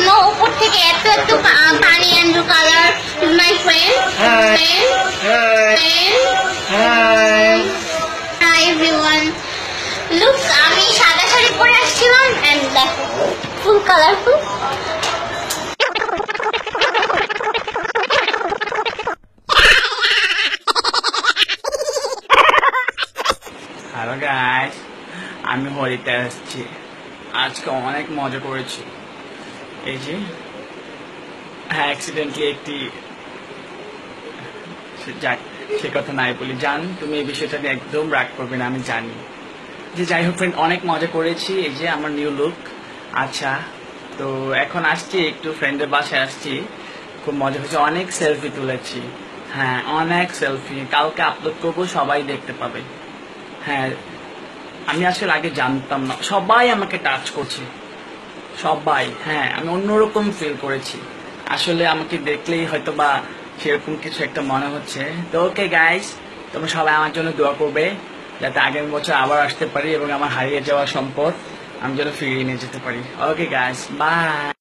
know উপর থেকে এত এত পানি and color is my friend. Hi everyone. Look, আমি সাদা শাড়ি পরে আসছিলাম and দেখো full colorful. হ্যালো গাইস, আমি হোলিতে আসছি। আজকে অনেক মজা করেছি। এই যে অ্যাক্সিডেন্টলি একটি যাক, সে কথা নাই বলি। জান, তুমি এই বিষয়টা নিয়ে একদম রাগ করবে না, আমি জানি। যে যাই হোক ফ্রেন্ড, অনেক মজা করেছি। এই যে আমার নিউ লুক। আচ্ছা, তো এখন আসছি একটু ফ্রেন্ডের বাসায় আসছি। খুব মজা হয়েছে, অনেক সেলফি তুলেছি। হ্যাঁ, অনেক সেলফি কালকে আপলোড করবো, সবাই দেখতে পাবে। হ্যাঁ, আমি আসলে আগে জানতাম না, সবাই আমাকে টাচ করছে, সবাই। হ্যাঁ, আমি অন্যরকম ফিল করেছি। আসলে আমাকে দেখলেই হয়তো বা সেরকম কিছু একটা মনে হচ্ছে। তো ওকে গাইস, তোমরা সবাই আমার জন্য দোয়া করবে যাতে আগামী বছর আবার আসতে পারি এবং আমার হারিয়ে যাওয়া সম্পদ আমি যেন ফিরিয়ে নিয়ে যেতে পারি। Okay guys, by.